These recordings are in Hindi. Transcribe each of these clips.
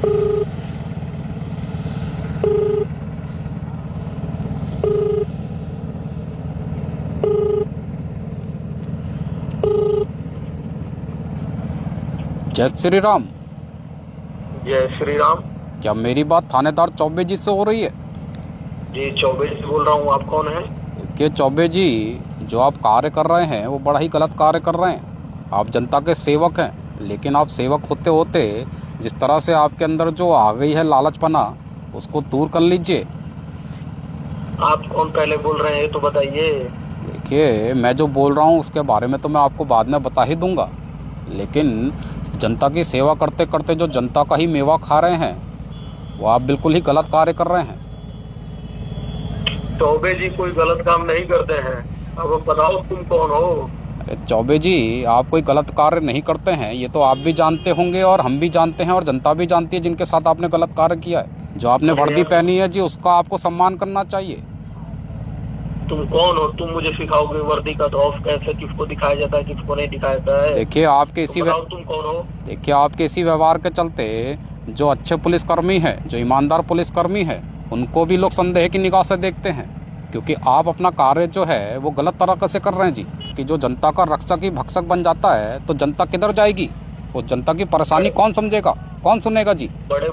जय श्री राम। जय श्री राम। क्या मेरी बात थानेदार चौबे जी से हो रही है? जी चौबे जी बोल रहा हूँ। आप कौन हैं? कि चौबे जी, जो आप कार्य कर रहे हैं वो बड़ा ही गलत कार्य कर रहे हैं। आप जनता के सेवक हैं, लेकिन आप सेवक होते होते जिस तरह से आपके अंदर जो आ गई है लालचपना, उसको दूर कर लीजिए। आप कौन पहले बोल रहे हैं ये तो बताइए। देखिए, मैं जो बोल रहा हूँ उसके बारे में तो मैं आपको बाद में बता ही दूंगा, लेकिन जनता की सेवा करते करते जो जनता का ही मेवा खा रहे हैं, वो आप बिल्कुल ही गलत कार्य कर रहे हैं। चौबे जी कोई गलत काम नहीं करते हैं। अब बताओ तुम कौन हो? अरे चौबे जी, आप कोई गलत कार्य नहीं करते हैं, ये तो आप भी जानते होंगे और हम भी जानते हैं और जनता भी जानती है जिनके साथ आपने गलत कार्य किया है। जो आपने वर्दी पहनी है जी, उसका आपको सम्मान करना चाहिए। तुम कौन हो? तुम मुझे सिखाओगे वर्दी का धौफ कैसे, किसको दिखाया जाता है, किसको नहीं दिखाया जाता है? देखिए आपके इसी बताओ तुम कौन हो? देखिए आपके इसी व्यवहार के चलते जो अच्छे पुलिसकर्मी हैं, जो ईमानदार पुलिसकर्मी हैं, उनको भी लोग संदेह की निगाह से देखते हैं, क्योंकि आप अपना कार्य जो है वो गलत तरीके से कर रहे हैं जी। कि जो जनता का रक्षक ही भक्षक बन जाता है तो जनता किधर जाएगी? वो जनता की परेशानी कौन समझेगा, कौन सुनेगा जी? बड़े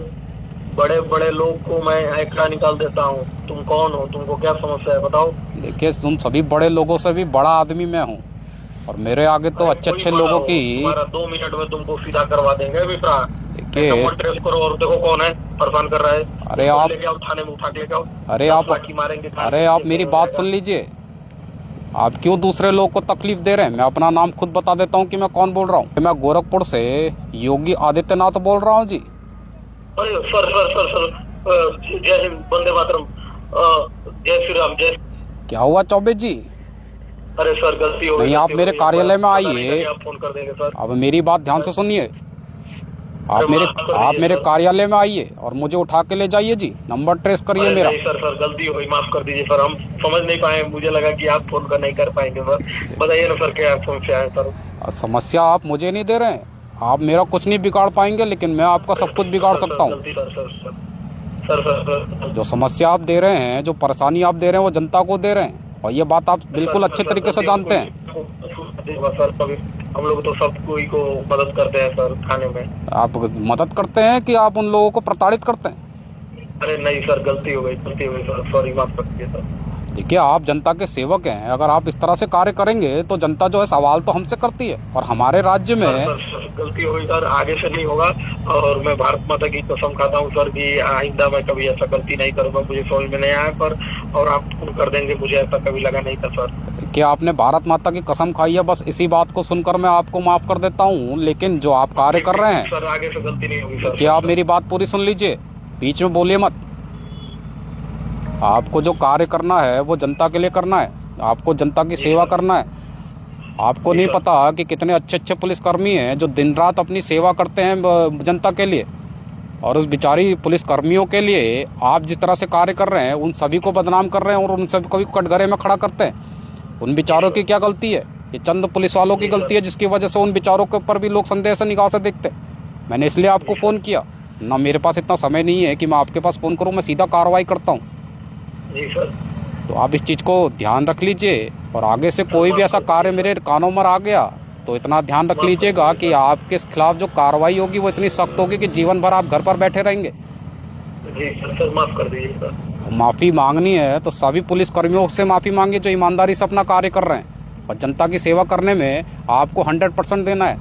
बड़े बड़े लोग को मैं एकड़ा निकाल देता हूँ। तुम कौन हो? तुमको क्या समस्या है बताओ? देखिए, तुम सभी बड़े लोगों से भी बड़ा आदमी मैं हूँ, और मेरे आगे तो अच्छे अच्छे लोगों की। 2 मिनट में तुमको सीधा करवा देंगे विप्रा। देखिए, ट्रेस करो और देखो कौन है परेशान कर रहा है। अरे आप लेके आओ, थाने में उठा के लेके आओ। मारेंगे। अरे आप मेरी बात सुन लीजिए। आप क्यों दूसरे लोग को तकलीफ दे रहे हैं? मैं अपना नाम खुद बता देता हूँ कि मैं कौन बोल रहा हूँ। मैं गोरखपुर से योगी आदित्यनाथ बोल रहा हूँ जी। अरे सर सर सर सर, जय हिंद, वंदे मातरम, जय श्री राम, जय। क्या हुआ चौबे जी? अरे सर गलती हो गई। नहीं, आप मेरे कार्यालय में आइए। आप फोन कर देंगे सर। अब मेरी बात ध्यान से सुनिए। आप मेरे कार्यालय में आइए और मुझे उठा के ले जाइए जी। नंबर ट्रेस करिए मेरा। नहीं सर, गलती हो गई, माफ कर दीजिए सर। हम समझ नहीं पाए, मुझे लगा कि आप फोन कर नहीं कर पाएंगे सर। बताइए ना सर, क्या फोन से आए सर? समस्या आप मुझे नहीं दे रहे हैं। आप मेरा कुछ नहीं बिगाड़ पाएंगे, लेकिन मैं आपका सब कुछ बिगाड़ सकता हूँ। जो समस्या आप दे रहे हैं, जो परेशानी आप दे रहे हैं, वो जनता को दे रहे हैं, और ये बात आप बिल्कुल अच्छे तरीके से जानते हैं। सर कभी हम लोग तो सब कोई को मदद करते हैं सर थाने में। आप मदद करते हैं कि आप उन लोगों को प्रताड़ित करते हैं? अरे नहीं सर, गलती हो गई सर, सॉरी, माफ कर दीजिए सर। देखिए, आप जनता के सेवक हैं। अगर आप इस तरह से कार्य करेंगे तो जनता जो है सवाल तो हमसे करती है, और हमारे राज्य में सर, गलती हो गई सर, आगे से नहीं होगा। और मैं भारत माता की कसम खाता हूँ सर कि आइंदा मैं कभी ऐसा गलती नहीं करूँगा। मुझे समझ में नहीं आया पर, और आप फोन कर देंगे, मुझे ऐसा कभी लगा नहीं था सर। कि आपने भारत माता की कसम खाई है, बस इसी बात को सुनकर मैं आपको माफ कर देता हूँ, लेकिन जो आप कार्य कर रहे हैं सर, आगे से गलती नहीं होगी सर। कि आप मेरी बात पूरी सुन लीजिए, बीच में बोलिए मत। आपको जो कार्य करना है वो जनता के लिए करना है, आपको जनता की सेवा करना है। आपको नहीं पता कि कितने अच्छे अच्छे पुलिसकर्मी हैं जो दिन रात अपनी सेवा करते हैं जनता के लिए, और उस बेचारी पुलिसकर्मियों के लिए आप जिस तरह से कार्य कर रहे हैं, उन सभी को बदनाम कर रहे हैं और उन सभी को भी कटघरे में खड़ा करते हैं। उन बेचारों की क्या गलती है? ये चंद पुलिस वालों की गलती है, जिसकी वजह से उन बेचारों के ऊपर भी लोग संदेह से निगाह से देखते हैं। मैंने इसलिए आपको फ़ोन किया ना, मेरे पास इतना समय नहीं है कि मैं आपके पास फ़ोन करूँ, मैं सीधा कार्रवाई करता हूँ। जी सर। तो आप इस चीज़ को ध्यान रख लीजिए, और आगे से कोई भी ऐसा कार्य मेरे कानों में आ गया तो इतना ध्यान रख लीजिएगा कि आपके खिलाफ जो कार्रवाई होगी वो इतनी सख्त होगी कि जीवन भर आप घर पर बैठे रहेंगे। जी सर, माफ कर दीजिए सर। माफ़ी मांगनी है तो सभी पुलिसकर्मियों से माफ़ी मांगिए जो ईमानदारी से अपना कार्य कर रहे हैं, और जनता की सेवा करने में आपको 100% देना है।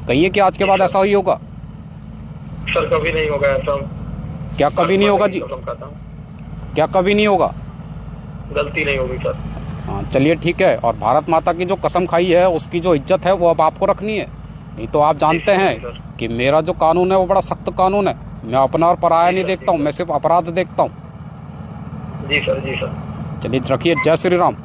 कहिए कि आज के बाद ऐसा ही होगा? सर कभी नहीं होगा ऐसा। क्या कभी नहीं होगा जी? क्या कभी नहीं होगा? गलती नहीं होगी सर। हाँ चलिए ठीक है। और भारत माता की जो कसम खाई है उसकी जो इज्जत है वो अब आपको रखनी है। नहीं तो आप जानते हैं कि मेरा जो कानून है वो बड़ा सख्त कानून है। मैं अपना और पराया नहीं देखता हूँ, मैं सिर्फ अपराध देखता हूँ। जी सर, जी सर। चलिए रखिए। जय श्री राम।